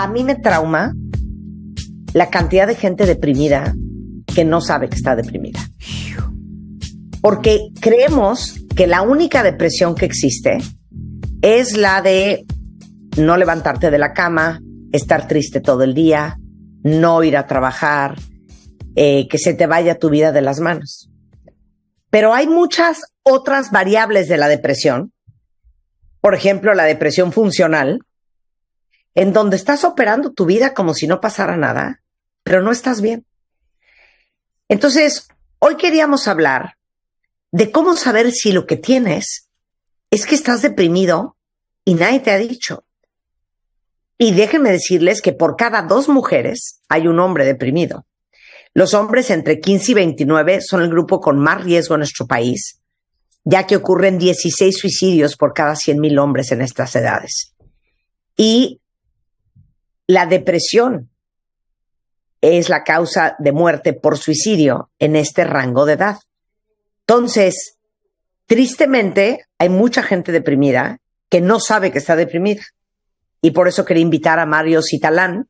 A mí me trauma la cantidad de gente deprimida que no sabe que está deprimida. Porque creemos que la única depresión que existe es la de no levantarte de la cama, estar triste todo el día, no ir a trabajar, que se te vaya tu vida de las manos. Pero hay muchas otras variables de la depresión. Por ejemplo, la depresión funcional, en donde estás operando tu vida como si no pasara nada, pero no estás bien. Entonces, hoy queríamos hablar de cómo saber si lo que tienes es que estás deprimido y nadie te ha dicho. Y déjenme decirles que por cada 2 mujeres hay un hombre deprimido. Los hombres entre 15 y 29 son el grupo con más riesgo en nuestro país, ya que ocurren 16 suicidios por cada 100,000 hombres en estas edades. Y la depresión es la causa de muerte por suicidio en este rango de edad. Entonces, tristemente, hay mucha gente deprimida que no sabe que está deprimida. Y por eso quería invitar a Mario Citalán.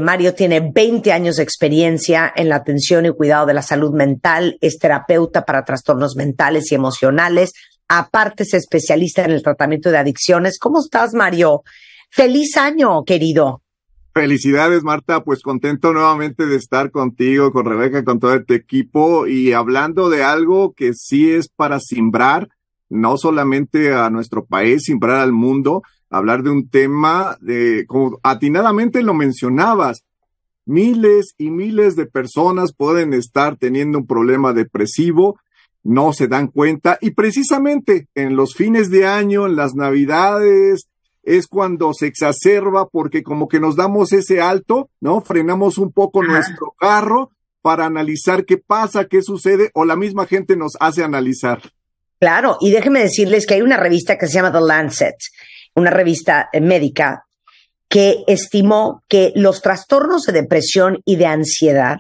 Mario tiene 20 años de experiencia en la atención y cuidado de la salud mental, es terapeuta para trastornos mentales y emocionales, aparte es especialista en el tratamiento de adicciones. ¿Cómo estás, Mario? ¡Feliz año, querido! Felicidades, Marta, pues contento nuevamente de estar contigo, con Rebeca, con todo tu equipo y hablando de algo que sí es para simbrar, no solamente a nuestro país, simbrar al mundo, hablar de un tema como atinadamente lo mencionabas, miles y miles de personas pueden estar teniendo un problema depresivo, no se dan cuenta y precisamente en los fines de año, en las Navidades, es cuando se exacerba porque como que nos damos ese alto, ¿no? Frenamos un poco nuestro carro para analizar qué pasa, qué sucede, o la misma gente nos hace analizar. Claro, y déjenme decirles que hay una revista que se llama The Lancet, una revista médica, que estimó que los trastornos de depresión y de ansiedad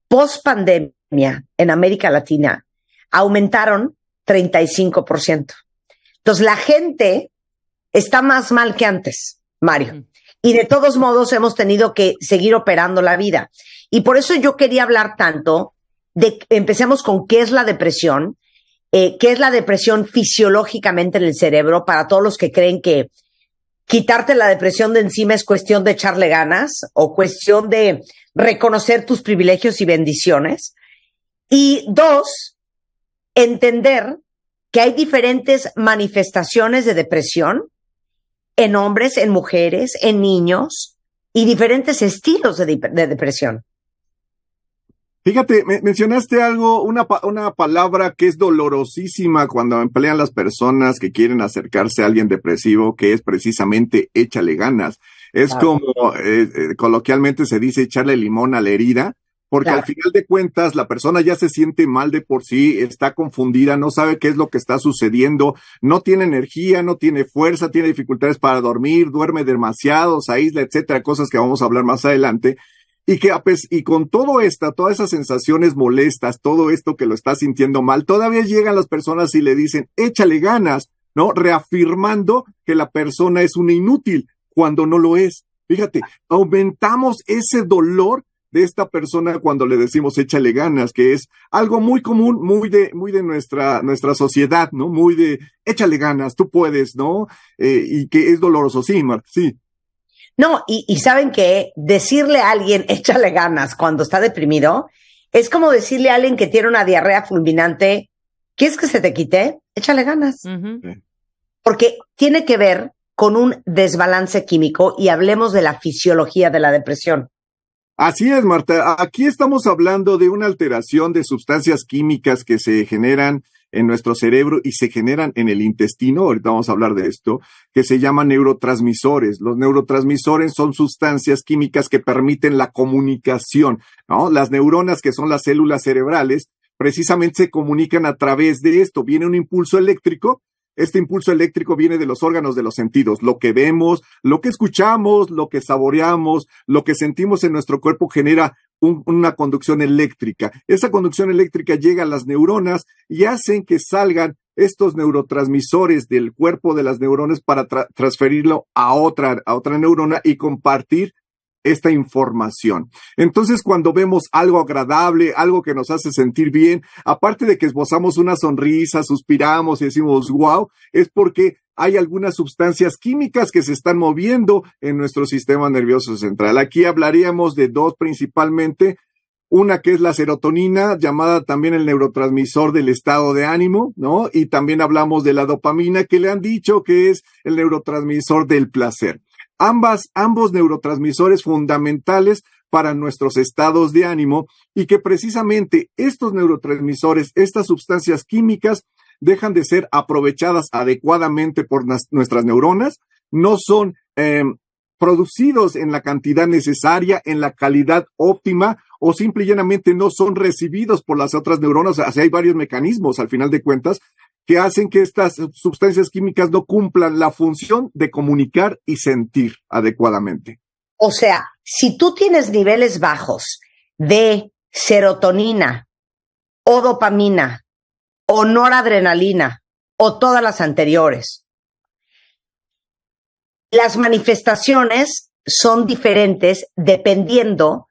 post-pandemia en América Latina aumentaron 35%. Entonces, la gente está más mal que antes, Mario. Y de todos modos hemos tenido que seguir operando la vida. Y por eso yo quería hablar tanto de, empecemos con qué es la depresión, qué es la depresión fisiológicamente en el cerebro, para todos los que creen que quitarte la depresión de encima es cuestión de echarle ganas o cuestión de reconocer tus privilegios y bendiciones. Y 2, entender que hay diferentes manifestaciones de depresión en hombres, en mujeres, en niños y diferentes estilos de depresión. Fíjate, mencionaste algo, una palabra que es dolorosísima cuando emplean las personas que quieren acercarse a alguien depresivo, que es precisamente échale ganas. Es como coloquialmente se dice echarle limón a la herida, porque al final de cuentas la persona ya se siente mal de por sí, está confundida, no sabe qué es lo que está sucediendo, no tiene energía, no tiene fuerza, tiene dificultades para dormir, duerme demasiado, se aísla, etcétera, cosas que vamos a hablar más adelante. Y con todas esas sensaciones molestas, todo esto que lo está sintiendo mal, todavía llegan las personas y le dicen, échale ganas, ¿no? Reafirmando que la persona es una inútil, cuando no lo es. Fíjate, aumentamos ese dolor de esta persona cuando le decimos échale ganas, que es algo muy común, muy de nuestra sociedad, ¿no? Muy de échale ganas, tú puedes, ¿no? Y que es doloroso, sí, Marta, sí. No, y saben que decirle a alguien échale ganas cuando está deprimido es como decirle a alguien que tiene una diarrea fulminante, ¿quieres que se te quite? Échale ganas. Uh-huh. Porque tiene que ver con un desbalance químico y hablemos de la fisiología de la depresión. Así es, Marta. Aquí estamos hablando de una alteración de sustancias químicas que se generan en nuestro cerebro y se generan en el intestino, ahorita vamos a hablar de esto, que se llaman neurotransmisores. Los neurotransmisores son sustancias químicas que permiten la comunicación, ¿no? Las neuronas, que son las células cerebrales, precisamente se comunican a través de esto. Viene un impulso eléctrico. Este impulso eléctrico viene de los órganos de los sentidos. Lo que vemos, lo que escuchamos, lo que saboreamos, lo que sentimos en nuestro cuerpo genera una conducción eléctrica. Esa conducción eléctrica llega a las neuronas y hacen que salgan estos neurotransmisores del cuerpo de las neuronas para transferirlo a otra neurona y compartir esta información. Entonces, cuando vemos algo agradable, algo que nos hace sentir bien, aparte de que esbozamos una sonrisa, suspiramos y decimos wow, es porque hay algunas sustancias químicas que se están moviendo en nuestro sistema nervioso central. Aquí hablaríamos de dos principalmente. Una que es la serotonina, llamada también el neurotransmisor del estado de ánimo, ¿no? Y también hablamos de la dopamina, que le han dicho que es el neurotransmisor del placer. Ambos neurotransmisores fundamentales para nuestros estados de ánimo, y que precisamente estos neurotransmisores, estas sustancias químicas, dejan de ser aprovechadas adecuadamente por nuestras neuronas, no son producidos en la cantidad necesaria, en la calidad óptima, o simple y llanamente no son recibidos por las otras neuronas. O sea, hay varios mecanismos, al final de cuentas, que hacen que estas sustancias químicas no cumplan la función de comunicar y sentir adecuadamente. O sea, si tú tienes niveles bajos de serotonina o dopamina o noradrenalina o todas las anteriores, las manifestaciones son diferentes dependiendo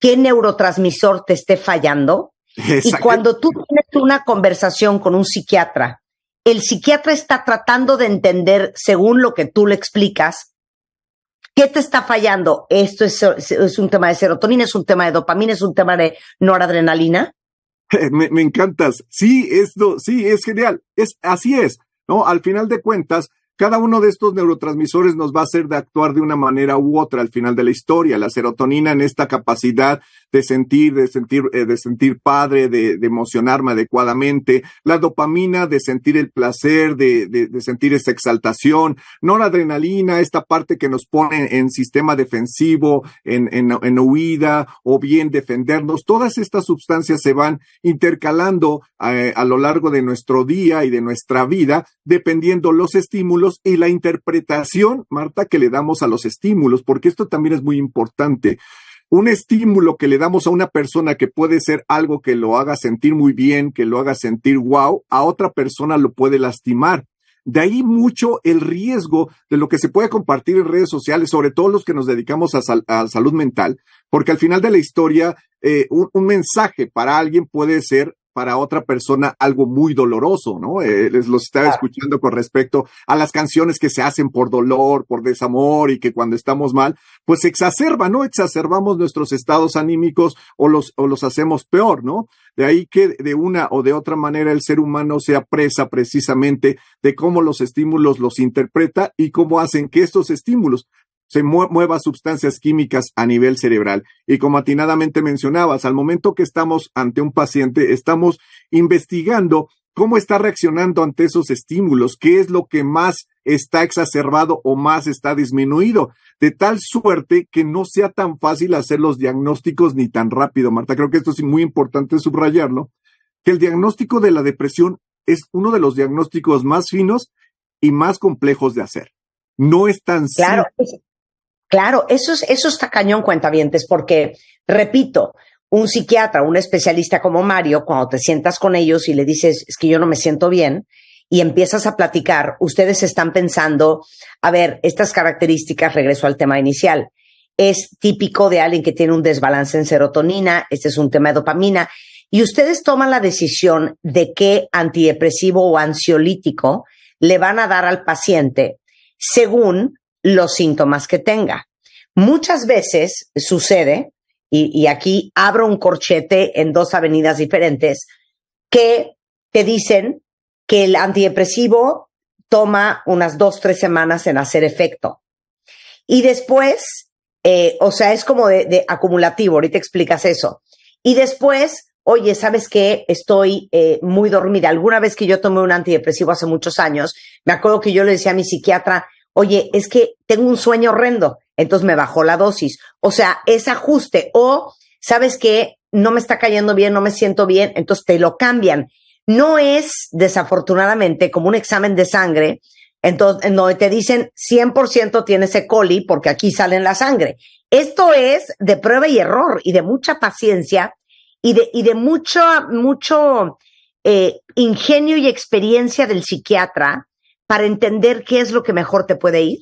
qué neurotransmisor te esté fallando. Exacto. Y cuando tú tienes una conversación con un psiquiatra, el psiquiatra está tratando de entender, según lo que tú le explicas, qué te está fallando. Esto es un tema de serotonina, es un tema de dopamina, es un tema de noradrenalina. Me encantas. Sí, es genial. Así es, ¿no? Al final de cuentas, cada uno de estos neurotransmisores nos va a hacer de actuar de una manera u otra al final de la historia. La serotonina en esta capacidad de sentir padre, de emocionarme adecuadamente. La dopamina de sentir el placer, de sentir esa exaltación. Noradrenalina, esta parte que nos pone en sistema defensivo, en huida o bien defendernos. Todas estas sustancias se van intercalando a lo largo de nuestro día y de nuestra vida, dependiendo los estímulos y la interpretación, Marta, que le damos a los estímulos, porque esto también es muy importante. Un estímulo que le damos a una persona que puede ser algo que lo haga sentir muy bien, que lo haga sentir wow, a otra persona lo puede lastimar. De ahí mucho el riesgo de lo que se puede compartir en redes sociales, sobre todo los que nos dedicamos a salud mental, porque al final de la historia, un mensaje para alguien puede ser para otra persona algo muy doloroso, ¿no? Les los estaba escuchando con respecto a las canciones que se hacen por dolor, por desamor, y que cuando estamos mal, pues se exacerba, ¿no? Exacerbamos nuestros estados anímicos o los hacemos peor, ¿no? De ahí que de una o de otra manera el ser humano sea presa precisamente de cómo los estímulos los interpreta y cómo hacen que estos estímulos se mueva sustancias químicas a nivel cerebral. Y como atinadamente mencionabas, al momento que estamos ante un paciente, estamos investigando cómo está reaccionando ante esos estímulos, qué es lo que más está exacerbado o más está disminuido, de tal suerte que no sea tan fácil hacer los diagnósticos ni tan rápido. Marta, creo que esto es muy importante subrayarlo, que el diagnóstico de la depresión es uno de los diagnósticos más finos y más complejos de hacer. No es tan simple. Claro, eso está cañón, cuentavientes, porque, repito, un psiquiatra, un especialista como Mario, cuando te sientas con ellos y le dices, es que yo no me siento bien, y empiezas a platicar, ustedes están pensando, a ver, estas características, regreso al tema inicial, es típico de alguien que tiene un desbalance en serotonina, este es un tema de dopamina, y ustedes toman la decisión de qué antidepresivo o ansiolítico le van a dar al paciente según los síntomas que tenga. Muchas veces sucede, y aquí abro un corchete en dos avenidas diferentes, que te dicen que el antidepresivo toma unas 2-3 semanas en hacer efecto. Y después, o sea, es como de acumulativo, ahorita explicas eso. Y después, oye, ¿sabes qué? Estoy muy dormida. Alguna vez que yo tomé un antidepresivo hace muchos años, me acuerdo que yo le decía a mi psiquiatra, oye, es que tengo un sueño horrendo, entonces me bajó la dosis. O sea, es ajuste. O, ¿sabes qué? No me está cayendo bien, no me siento bien, entonces te lo cambian. No es, desafortunadamente, como un examen de sangre, entonces, en donde te dicen 100% tienes E. coli, porque aquí sale en la sangre. Esto es de prueba y error, y de mucha paciencia, y de mucho ingenio y experiencia del psiquiatra para entender qué es lo que mejor te puede ir?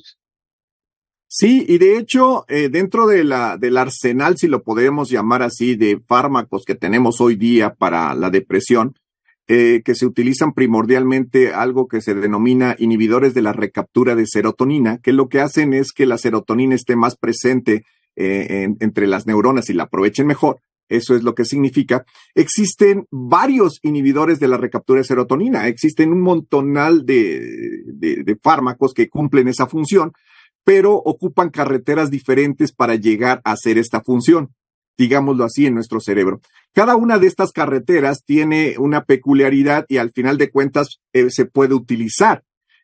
Sí, y de hecho, dentro del arsenal, si lo podemos llamar así, de fármacos que tenemos hoy día para la depresión, que se utilizan primordialmente algo que se denomina inhibidores de la recaptura de serotonina, que lo que hacen es que la serotonina esté más presente entre las neuronas y la aprovechen mejor. Eso es lo que significa. Existen varios inhibidores de la recaptura de serotonina. Existen un montonal de fármacos que cumplen esa función, pero ocupan carreteras diferentes para llegar a hacer esta función, digámoslo así, en nuestro cerebro. Cada una de estas carreteras tiene una peculiaridad y al final de cuentas se puede utilizar.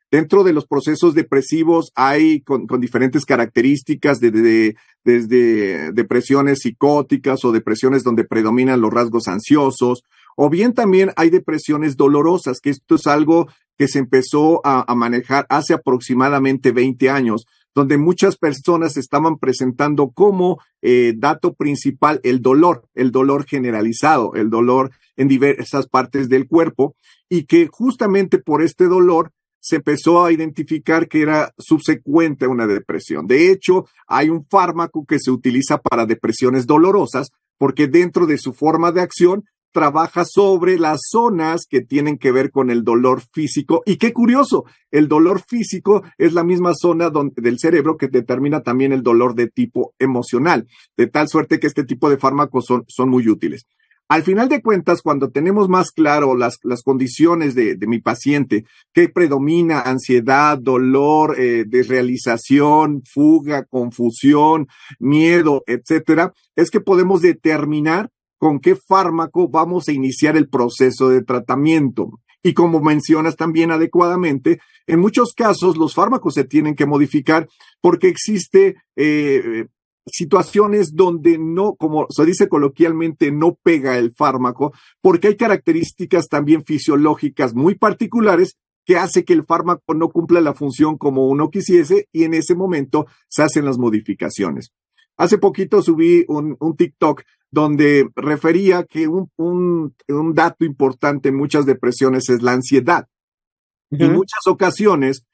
Dentro de los procesos depresivos hay con diferentes características, desde depresiones psicóticas o depresiones donde predominan los rasgos ansiosos, o bien también hay depresiones dolorosas, que esto es algo que se empezó a manejar hace aproximadamente 20 años, donde muchas personas estaban presentando como dato principal el dolor generalizado, el dolor en diversas partes del cuerpo, y que justamente por este dolor se empezó a identificar que era subsecuente a una depresión. De hecho, hay un fármaco que se utiliza para depresiones dolorosas, porque dentro de su forma de acción trabaja sobre las zonas que tienen que ver con el dolor físico. Y qué curioso, el dolor físico es la misma zona del cerebro que determina también el dolor de tipo emocional, de tal suerte que este tipo de fármacos son muy útiles. Al final de cuentas, cuando tenemos más claro las condiciones de mi paciente, que predomina ansiedad, dolor, desrealización, fuga, confusión, miedo, etcétera, es que podemos determinar con qué fármaco vamos a iniciar el proceso de tratamiento. Y como mencionas también adecuadamente, en muchos casos los fármacos se tienen que modificar porque existe situaciones donde no, como se dice coloquialmente, no pega el fármaco, porque hay características también fisiológicas muy particulares que hace que el fármaco no cumpla la función como uno quisiese y en ese momento se hacen las modificaciones. Hace poquito subí un TikTok donde refería que un dato importante en muchas depresiones es la ansiedad. Uh-huh. En muchas ocasiones,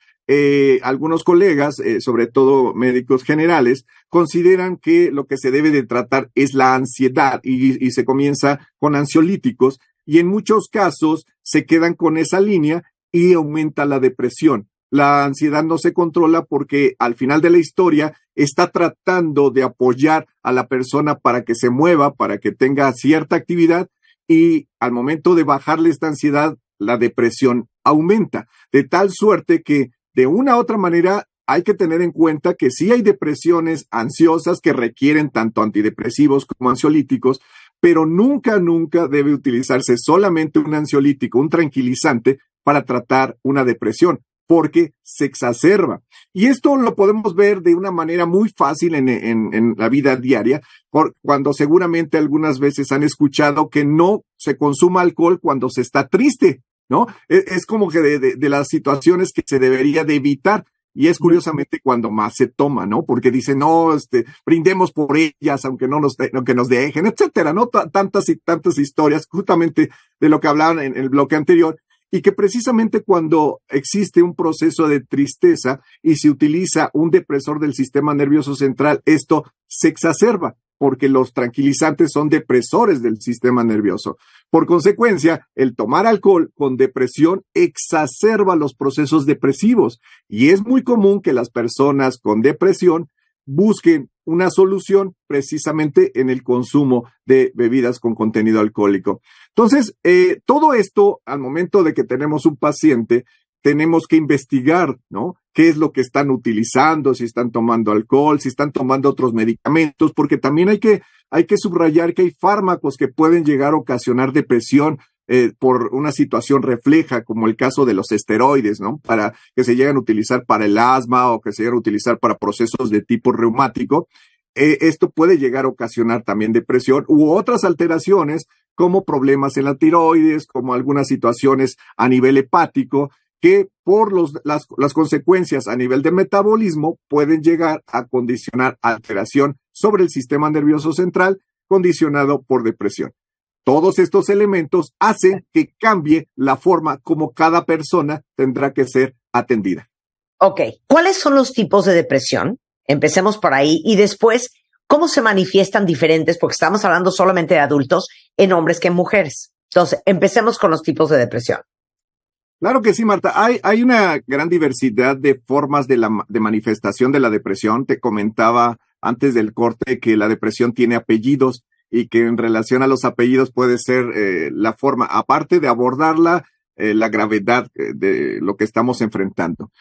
algunos colegas, sobre todo médicos generales, consideran que lo que se debe de tratar es la ansiedad y se comienza con ansiolíticos y en muchos casos se quedan con esa línea y aumenta la depresión. La ansiedad no se controla porque al final de la historia está tratando de apoyar a la persona para que se mueva, para que tenga cierta actividad y al momento de bajarle esta ansiedad, la depresión aumenta. De tal suerte que de una u otra manera hay que tener en cuenta que sí hay depresiones ansiosas que requieren tanto antidepresivos como ansiolíticos, pero nunca debe utilizarse solamente un ansiolítico, un tranquilizante para tratar una depresión, porque se exacerba. Y esto lo podemos ver de una manera muy fácil en la vida diaria, cuando seguramente algunas veces han escuchado que no se consuma alcohol cuando se está triste, ¿no? Es como que de las situaciones que se debería de evitar. Y es curiosamente cuando más se toma, ¿no? Porque dicen, no, brindemos por ellas, aunque no nos dejen, etcétera, ¿no? Tantas y tantas historias, justamente de lo que hablaban en el bloque anterior, y que precisamente cuando existe un proceso de tristeza y se utiliza un depresor del sistema nervioso central, esto se exacerba, porque los tranquilizantes son depresores del sistema nervioso. Por consecuencia, el tomar alcohol con depresión exacerba los procesos depresivos y es muy común que las personas con depresión busquen una solución precisamente en el consumo de bebidas con contenido alcohólico. Entonces, todo esto, al momento de que tenemos un paciente, tenemos que investigar, ¿no? ¿Qué es lo que están utilizando? Si están tomando alcohol, si están tomando otros medicamentos, porque también hay que subrayar que hay fármacos que pueden llegar a ocasionar depresión por una situación refleja, como el caso de los esteroides, ¿no? Para que se llegan a utilizar para el asma o que se llegan a utilizar para procesos de tipo reumático. Esto puede llegar a ocasionar también depresión u otras alteraciones como problemas en la tiroides, como algunas situaciones a nivel hepático, que por las consecuencias a nivel de metabolismo pueden llegar a condicionar alteración sobre el sistema nervioso central condicionado por depresión. Todos estos elementos hacen que cambie la forma como cada persona tendrá que ser atendida. Ok, ¿cuáles son los tipos de depresión? Empecemos por ahí y después, ¿cómo se manifiestan diferentes? Porque estamos hablando solamente de adultos, en hombres que en mujeres. Entonces, empecemos con los tipos de depresión. Claro que sí, Marta. Hay una gran diversidad de formas de manifestación de la depresión. Te comentaba antes del corte que la depresión tiene apellidos y que en relación a los apellidos puede ser la forma, aparte de abordarla, la gravedad de lo que estamos enfrentando.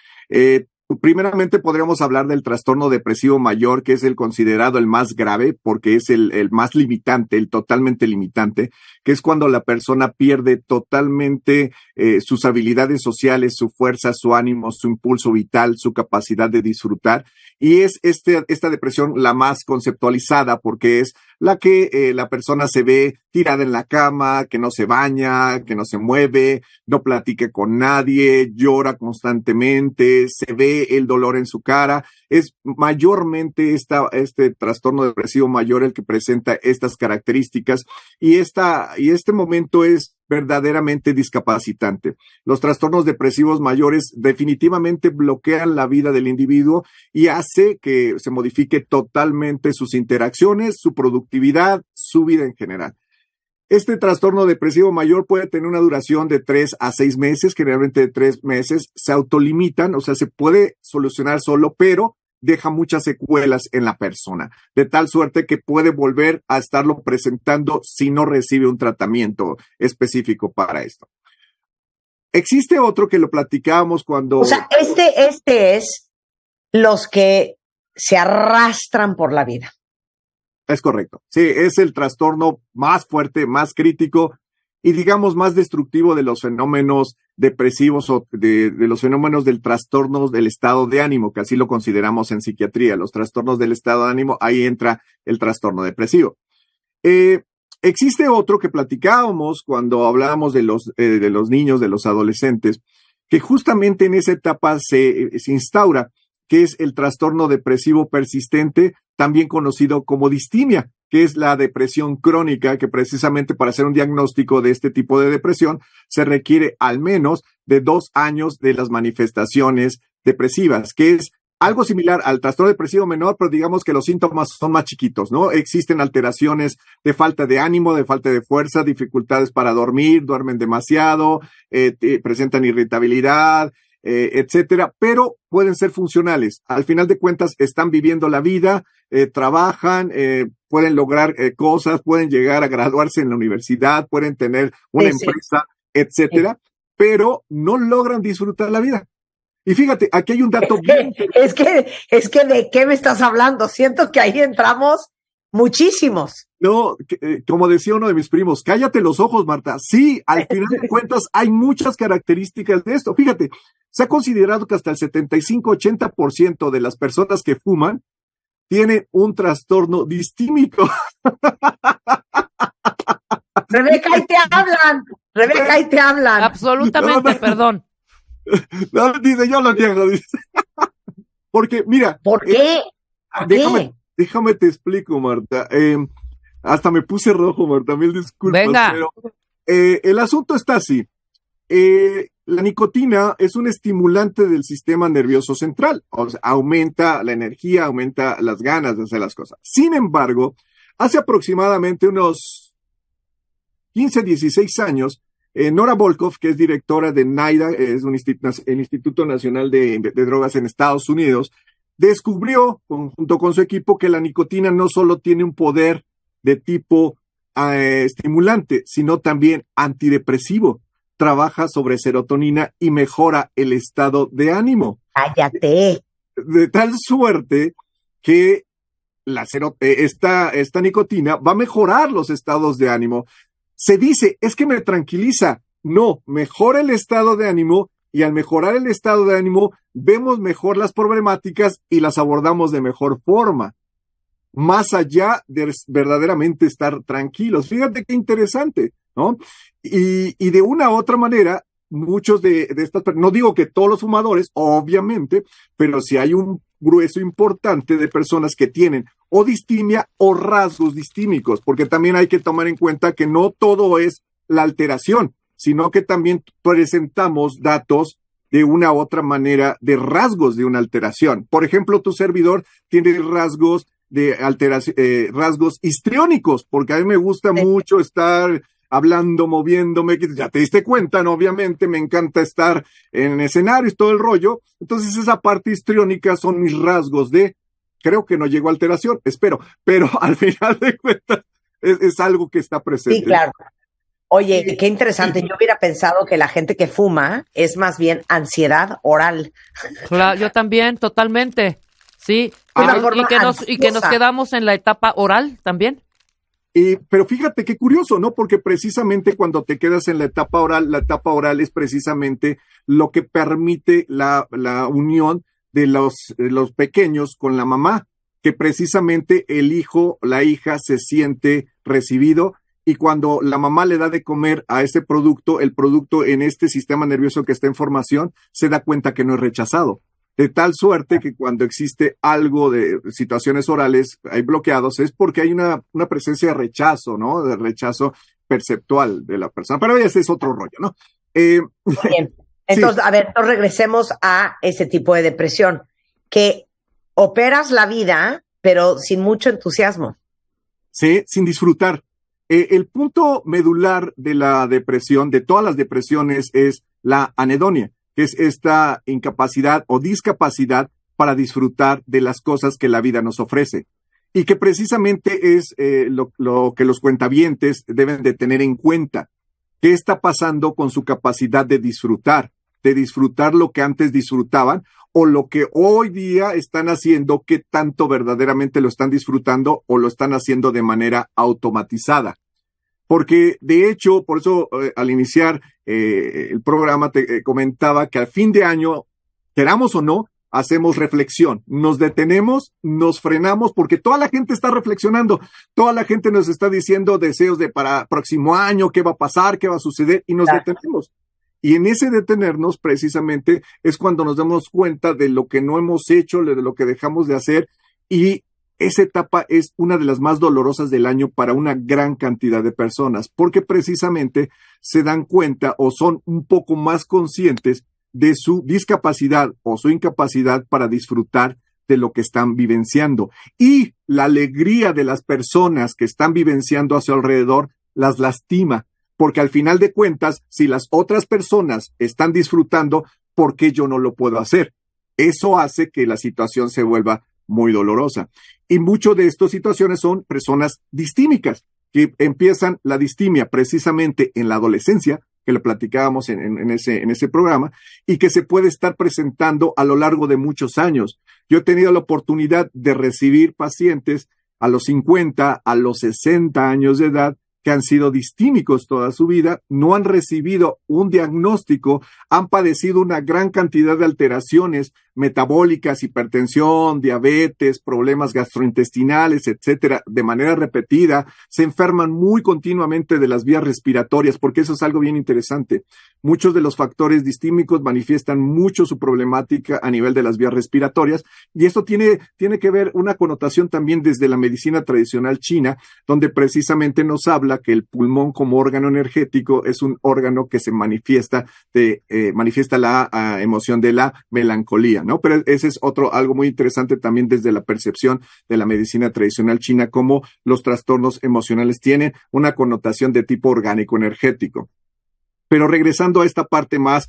Primeramente podríamos hablar del trastorno depresivo mayor, que es el considerado el más grave, porque es el más limitante, el totalmente limitante, que es cuando la persona pierde totalmente sus habilidades sociales, su fuerza, su ánimo, su impulso vital, su capacidad de disfrutar. Y es esta depresión la más conceptualizada, porque es la que la persona se ve tirada en la cama, que no se baña, que no se mueve, no platica con nadie, llora constantemente, se ve el dolor en su cara. Es mayormente este trastorno depresivo mayor el que presenta estas características y este momento es verdaderamente discapacitante. Los trastornos depresivos mayores definitivamente bloquean la vida del individuo y hace que se modifique totalmente sus interacciones, su productividad, su vida en general. Este trastorno depresivo mayor puede tener una duración de 3 a 6 meses, generalmente de 3 meses, se autolimitan, o sea, se puede solucionar solo, pero deja muchas secuelas en la persona, de tal suerte que puede volver a estarlo presentando si no recibe un tratamiento específico para esto. Existe otro que lo platicábamos cuando... O sea, este es los que se arrastran por la vida. Es correcto. Sí, es el trastorno más fuerte, más crítico y digamos más destructivo de los fenómenos depresivos o de los fenómenos del trastorno del estado de ánimo, que así lo consideramos en psiquiatría. Los trastornos del estado de ánimo, ahí entra el trastorno depresivo. Existe otro que platicábamos cuando hablábamos de los niños, de los adolescentes, que justamente en esa etapa se instaura, que es el trastorno depresivo persistente, también conocido como distimia, que es la depresión crónica, que precisamente para hacer un diagnóstico de este tipo de depresión se requiere al menos de 2 años de las manifestaciones depresivas, que es algo similar al trastorno depresivo menor, pero digamos que los síntomas son más chiquitos, ¿no? Existen alteraciones de falta de ánimo, de falta de fuerza, dificultades para dormir, duermen demasiado, presentan irritabilidad, etcétera, pero pueden ser funcionales. Al final de cuentas están viviendo la vida, trabajan, pueden lograr cosas, pueden llegar a graduarse en la universidad, pueden tener una empresa, etcétera, pero no logran disfrutar la vida. Y fíjate, aquí hay un dato bien... Es que ¿de qué me estás hablando? Siento que ahí entramos muchísimos. No, como decía uno de mis primos, cállate los ojos, Marta. Sí, al final de cuentas hay muchas características de esto. Fíjate, se ha considerado que hasta el 75-80% de las personas que fuman tienen un trastorno distímico. Rebeca, ahí te hablan. Rebeca, ahí te hablan. Absolutamente, perdón. No, dice, yo lo niego, dice. Porque, mira. ¿Por qué? Déjame te explico, Marta. Hasta me puse rojo, Marta, mil disculpas. Venga. Pero el asunto está así. La nicotina es un estimulante del sistema nervioso central. O sea, aumenta la energía, aumenta las ganas de hacer las cosas. Sin embargo, hace aproximadamente unos 15, 16 años, Nora Volkow, que es directora de NIDA, es el Instituto Nacional de Drogas en Estados Unidos, descubrió, junto con su equipo, que la nicotina no solo tiene un poder de tipo estimulante, sino también antidepresivo. Trabaja sobre serotonina y mejora el estado de ánimo. ¡Cállate! De tal suerte que esta nicotina va a mejorar los estados de ánimo. Se dice, es que me tranquiliza. No, mejora el estado de ánimo y al mejorar el estado de ánimo vemos mejor las problemáticas y las abordamos de mejor forma, más allá de verdaderamente estar tranquilos. Fíjate qué interesante, ¿no? Y de una u otra manera, muchos de estas, no digo que todos los fumadores, obviamente, pero sí hay un grueso importante de personas que tienen o distimia o rasgos distímicos, porque también hay que tomar en cuenta que no todo es la alteración, sino que también presentamos datos de una u otra manera de rasgos de una alteración. Por ejemplo, tu servidor tiene rasgos de alteración, rasgos histriónicos, porque a mí me gusta mucho estar hablando, moviéndome, ya te diste cuenta, ¿no? Obviamente me encanta estar en escenarios, todo el rollo. Entonces esa parte histriónica son mis rasgos de, creo que no llegó a alteración, espero, pero al final de cuentas es algo que está presente. Sí, claro. Oye, qué interesante. Yo hubiera pensado que la gente que fuma es más bien ansiedad oral. Claro, yo también, totalmente. Sí, y que nos quedamos en la etapa oral también. Pero fíjate qué curioso, ¿no? Porque precisamente cuando te quedas en la etapa oral es precisamente lo que permite la unión de los pequeños con la mamá, que precisamente el hijo, la hija se siente recibido, y cuando la mamá le da de comer a ese producto, el producto en este sistema nervioso que está en formación, se da cuenta que no es rechazado. De tal suerte que cuando existe algo de situaciones orales, hay bloqueados, es porque hay una presencia de rechazo, ¿no? De rechazo perceptual de la persona. Pero ese es otro rollo, ¿no? Bien. Entonces, sí. A ver, entonces regresemos a ese tipo de depresión, que operas la vida, pero sin mucho entusiasmo. Sí, sin disfrutar. El punto medular de la depresión, de todas las depresiones, es la anedonia, que es esta incapacidad o discapacidad para disfrutar de las cosas que la vida nos ofrece. Y que precisamente es lo que los cuentavientes deben de tener en cuenta. ¿Qué está pasando con su capacidad de disfrutar lo que antes disfrutaban o lo que hoy día están haciendo, qué tanto verdaderamente lo están disfrutando o lo están haciendo de manera automatizada? Porque, de hecho, por eso al iniciar el programa te comentaba que al fin de año, queramos o no, hacemos reflexión. Nos detenemos, nos frenamos, porque toda la gente está reflexionando. Toda la gente nos está diciendo deseos de para próximo año, qué va a pasar, qué va a suceder, y nos detenemos. Y en ese detenernos, precisamente, es cuando nos damos cuenta de lo que no hemos hecho, de lo que dejamos de hacer, y esa etapa es una de las más dolorosas del año para una gran cantidad de personas, porque precisamente se dan cuenta o son un poco más conscientes de su discapacidad o su incapacidad para disfrutar de lo que están vivenciando. Y la alegría de las personas que están vivenciando a su alrededor las lastima, porque al final de cuentas, si las otras personas están disfrutando, ¿por qué yo no lo puedo hacer? Eso hace que la situación se vuelva muy dolorosa. Y muchas de estas situaciones son personas distímicas, que empiezan la distimia precisamente en la adolescencia, que lo platicábamos en ese programa, y que se puede estar presentando a lo largo de muchos años. Yo he tenido la oportunidad de recibir pacientes a los 50, a los 60 años de edad, que han sido distímicos toda su vida, no han recibido un diagnóstico, han padecido una gran cantidad de alteraciones metabólicas, hipertensión, diabetes, problemas gastrointestinales, etcétera, de manera repetida, se enferman muy continuamente de las vías respiratorias, porque eso es algo bien interesante. Muchos de los factores distímicos manifiestan mucho su problemática a nivel de las vías respiratorias, y esto tiene que ver una connotación también desde la medicina tradicional china, donde precisamente nos habla que el pulmón como órgano energético es un órgano que se manifiesta la emoción de la melancolía, ¿no? Pero ese es algo muy interesante también desde la percepción de la medicina tradicional china, cómo los trastornos emocionales tienen una connotación de tipo orgánico energético. Pero regresando a esta parte más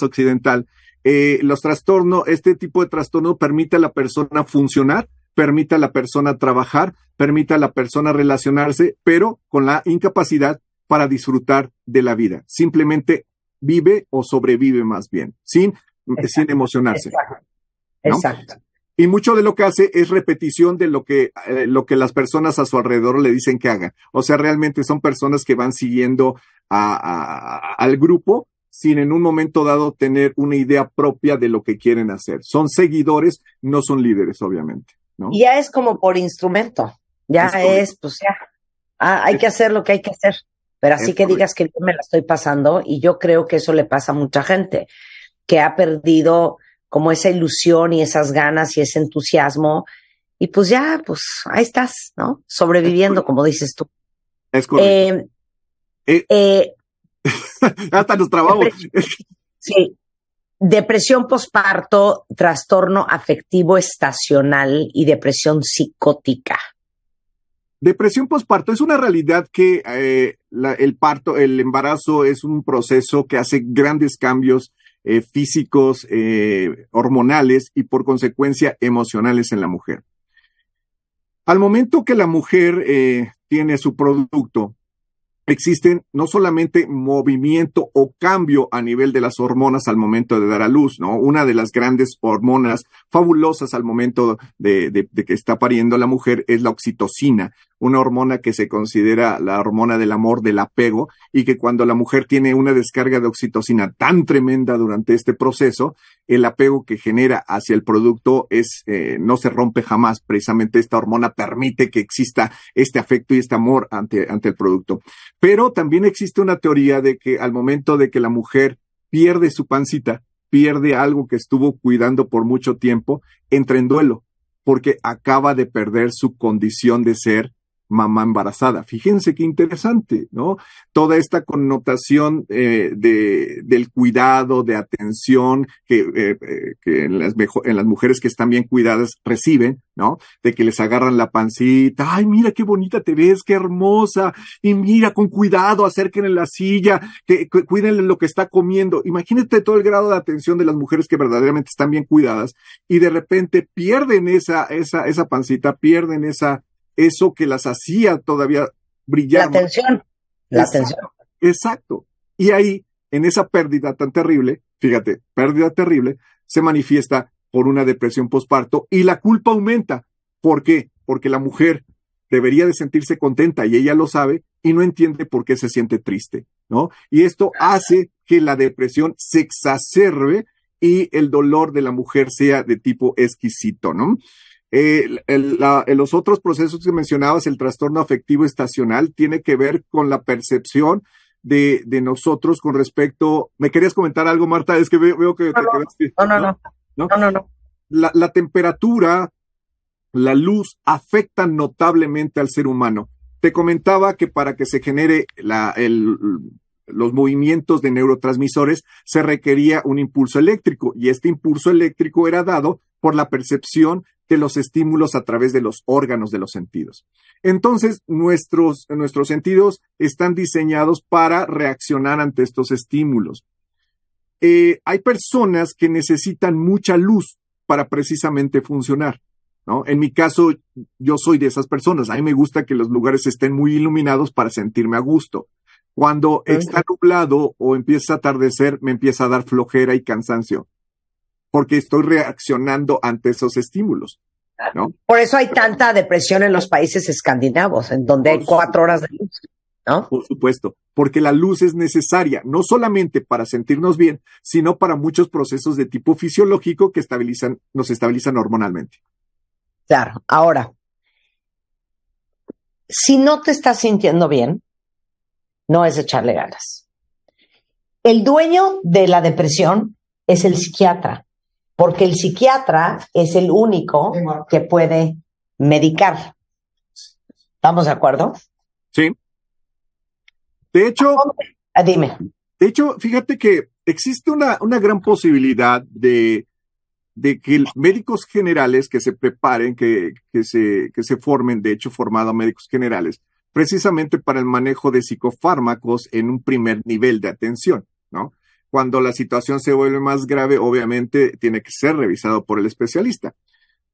occidental, este tipo de trastorno permite a la persona funcionar, permite a la persona trabajar, permite a la persona relacionarse, pero con la incapacidad para disfrutar de la vida. Simplemente vive o sobrevive más bien, sin emocionarse. Exacto. ¿No? Exacto. Y mucho de lo que hace es repetición de lo que las personas a su alrededor le dicen que haga. O sea, realmente son personas que van siguiendo al grupo sin en un momento dado tener una idea propia de lo que quieren hacer. Son seguidores, no son líderes, obviamente, ¿no? Y ya es como por instrumento. Ya hay que hacer lo que hay que hacer. Pero así que digas que yo me la estoy pasando, y yo creo que eso le pasa a mucha gente, que ha perdido como esa ilusión y esas ganas y ese entusiasmo, y pues ya, pues ahí estás, ¿no? Sobreviviendo, como dices tú. Es correcto. Hasta nos trabamos. Sí. Depresión posparto, trastorno afectivo estacional y depresión psicótica. Depresión posparto es una realidad que el embarazo es un proceso que hace grandes cambios físicos, hormonales y por consecuencia emocionales en la mujer. Al momento que la mujer tiene su producto, existen no solamente movimiento o cambio a nivel de las hormonas al momento de dar a luz, ¿no? Una de las grandes hormonas fabulosas al momento de que está pariendo la mujer es la oxitocina, una hormona que se considera la hormona del amor, del apego, y que cuando la mujer tiene una descarga de oxitocina tan tremenda durante este proceso, el apego que genera hacia el producto no se rompe jamás. Precisamente esta hormona permite que exista este afecto y este amor ante el producto. Pero también existe una teoría de que al momento de que la mujer pierde su pancita, pierde algo que estuvo cuidando por mucho tiempo, entra en duelo, porque acaba de perder su condición de ser mamá embarazada. Fíjense qué interesante, ¿no? Toda esta connotación del cuidado, de atención que en las mujeres que están bien cuidadas reciben, ¿no? De que les agarran la pancita, ay, mira qué bonita te ves, qué hermosa, y mira, con cuidado, acérquenle la silla, que cuídenle lo que está comiendo. Imagínate todo el grado de atención de las mujeres que verdaderamente están bien cuidadas y de repente pierden esa pancita, pierden eso que las hacía todavía brillar. La atención. Exacto. Y ahí, en esa pérdida tan terrible, fíjate, pérdida terrible, se manifiesta por una depresión posparto y la culpa aumenta. ¿Por qué? Porque la mujer debería de sentirse contenta y ella lo sabe y no entiende por qué se siente triste, ¿no? Y esto hace que la depresión se exacerbe y el dolor de la mujer sea de tipo exquisito, ¿no? Los otros procesos que mencionabas, el trastorno afectivo estacional, tiene que ver con la percepción de nosotros con respecto. ¿Me querías comentar algo, Marta? Es que veo que te quedaste. No. La temperatura, la luz afectan notablemente al ser humano. Te comentaba que para que se genere los movimientos de neurotransmisores se requería un impulso eléctrico y este impulso eléctrico era dado por la percepción de los estímulos a través de los órganos de los sentidos. Entonces, nuestros sentidos están diseñados para reaccionar ante estos estímulos. Hay personas que necesitan mucha luz para precisamente funcionar, ¿no? En mi caso, yo soy de esas personas. A mí me gusta que los lugares estén muy iluminados para sentirme a gusto. Cuando está nublado o empieza a atardecer, me empieza a dar flojera y cansancio, porque estoy reaccionando ante esos estímulos, ¿no? Por eso hay tanta depresión en los países escandinavos, en donde hay 4 horas de luz, ¿no? Por supuesto, porque la luz es necesaria, no solamente para sentirnos bien, sino para muchos procesos de tipo fisiológico que nos estabilizan hormonalmente. Claro. Ahora, si no te estás sintiendo bien, no es echarle ganas. El dueño de la depresión es el psiquiatra, porque el psiquiatra es el único que puede medicar. ¿Estamos de acuerdo? Sí. De hecho, dime. De hecho, fíjate que existe una gran posibilidad de que médicos generales que se preparen, que se formen, de hecho, formado médicos generales, precisamente para el manejo de psicofármacos en un primer nivel de atención, ¿no? Cuando la situación se vuelve más grave, obviamente tiene que ser revisado por el especialista.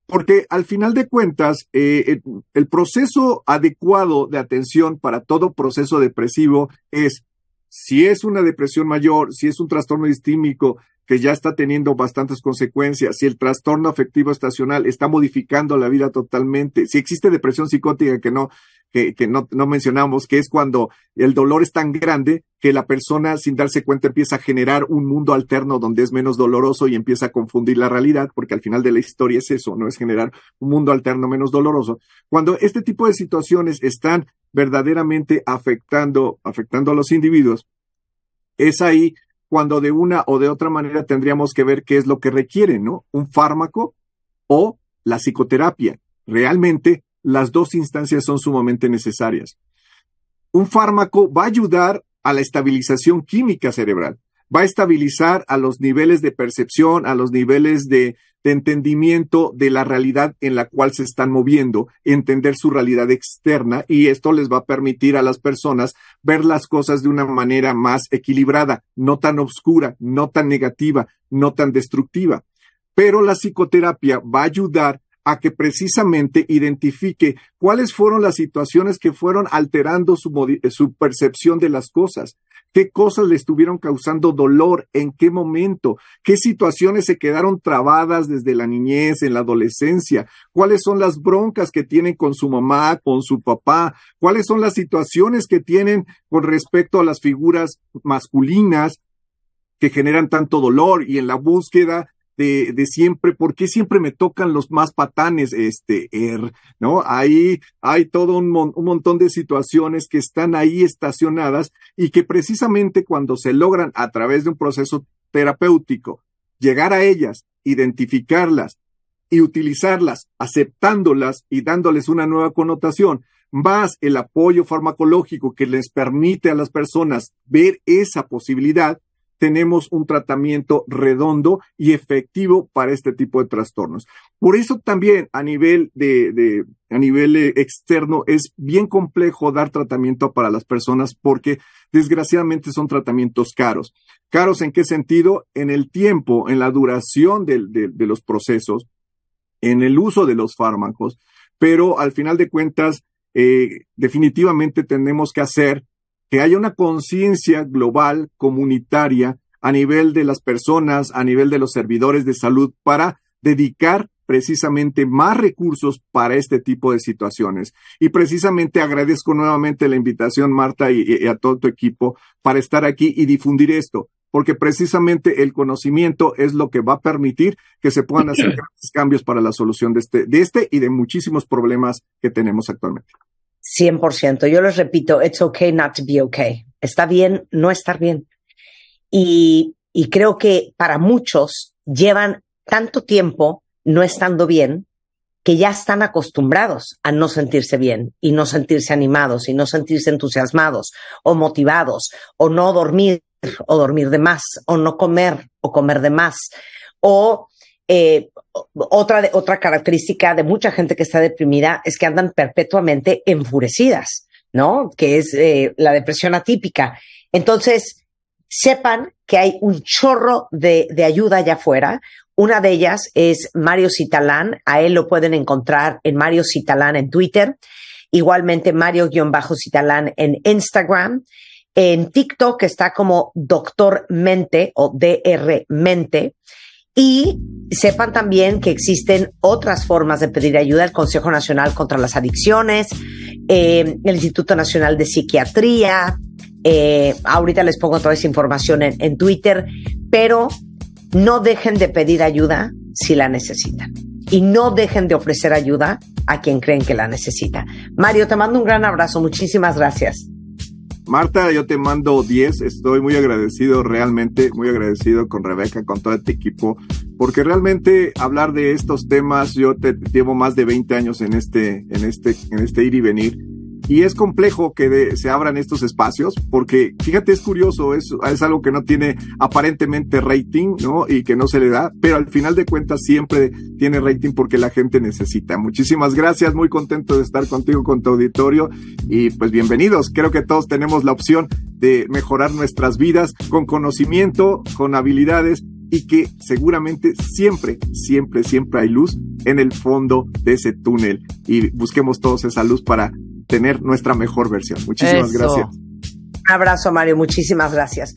Porque al final de cuentas, el proceso adecuado de atención para todo proceso depresivo es, si es una depresión mayor, si es un trastorno distímico que ya está teniendo bastantes consecuencias, si el trastorno afectivo estacional está modificando la vida totalmente, si existe depresión psicótica que no mencionamos, que es cuando el dolor es tan grande que la persona sin darse cuenta empieza a generar un mundo alterno donde es menos doloroso y empieza a confundir la realidad, porque al final de la historia es eso, no es generar un mundo alterno menos doloroso. Cuando este tipo de situaciones están verdaderamente afectando a los individuos, es ahí cuando de una o de otra manera tendríamos que ver qué es lo que requiere, ¿no? Un fármaco o la psicoterapia. realmente las dos instancias son sumamente necesarias. Un fármaco va a ayudar a la estabilización química cerebral, va a estabilizar a los niveles de percepción, a los niveles de entendimiento de la realidad en la cual se están moviendo, entender su realidad externa, y esto les va a permitir a las personas ver las cosas de una manera más equilibrada, no tan oscura, no tan negativa, no tan destructiva. Pero la psicoterapia va a ayudar a que precisamente identifique cuáles fueron las situaciones que fueron alterando su percepción de las cosas, qué cosas le estuvieron causando dolor, en qué momento, qué situaciones se quedaron trabadas desde la niñez, en la adolescencia, cuáles son las broncas que tienen con su mamá, con su papá, cuáles son las situaciones que tienen con respecto a las figuras masculinas que generan tanto dolor, y en la búsqueda de siempre, ¿por qué siempre me tocan los más patanes, ¿no? Ahí hay todo un montón de situaciones que están ahí estacionadas y que precisamente cuando se logran a través de un proceso terapéutico llegar a ellas, identificarlas y utilizarlas, aceptándolas y dándoles una nueva connotación, más el apoyo farmacológico que les permite a las personas ver esa posibilidad, tenemos un tratamiento redondo y efectivo para este tipo de trastornos. Por eso también a nivel externo es bien complejo dar tratamiento para las personas, porque desgraciadamente son tratamientos caros. ¿Caros en qué sentido? En el tiempo, en la duración de los procesos, en el uso de los fármacos, pero al final de cuentas, definitivamente tenemos que hacer que haya una conciencia global, comunitaria, a nivel de las personas, a nivel de los servidores de salud, para dedicar precisamente más recursos para este tipo de situaciones. Y precisamente agradezco nuevamente la invitación, Marta, y a todo tu equipo para estar aquí y difundir esto, porque precisamente el conocimiento es lo que va a permitir que se puedan hacer grandes cambios para la solución de este y de muchísimos problemas que tenemos actualmente. 100%. Yo les repito, it's okay not to be okay. Está bien no estar bien. Y creo que para muchos llevan tanto tiempo no estando bien que ya están acostumbrados a no sentirse bien y no sentirse animados y no sentirse entusiasmados o motivados, o no dormir o dormir de más, o no comer o comer de más, o otra característica de mucha gente que está deprimida es que andan perpetuamente enfurecidas, ¿no? Que es la depresión atípica. Entonces, sepan que hay un chorro de ayuda allá afuera. Una de ellas es Mario Citalán. A él lo pueden encontrar en Mario Citalán en Twitter. Igualmente Mario-Citalán en Instagram. En TikTok está como Doctor Mente o DR Mente. Y sepan también que existen otras formas de pedir ayuda: el Consejo Nacional contra las Adicciones, el Instituto Nacional de Psiquiatría. Ahorita les pongo toda esa información en Twitter, pero no dejen de pedir ayuda si la necesitan. Y no dejen de ofrecer ayuda a quien creen que la necesita. Mario, te mando un gran abrazo. Muchísimas gracias. Marta, yo te mando 10, estoy muy agradecido, realmente muy agradecido con Rebeca, con todo este equipo, porque realmente hablar de estos temas, yo llevo más de 20 años en este ir y venir, y es complejo que se abran estos espacios, porque fíjate, es curioso, es algo que no tiene aparentemente rating, ¿no? Y que no se le da, pero al final de cuentas siempre tiene rating porque la gente necesita. Muchísimas gracias, muy contento de estar contigo, con tu auditorio, y pues bienvenidos. Creo que todos tenemos la opción de mejorar nuestras vidas con conocimiento, con habilidades, y que seguramente siempre hay luz en el fondo de ese túnel, y busquemos todos esa luz para tener nuestra mejor versión. Muchísimas gracias. Un abrazo, Mario. Muchísimas gracias.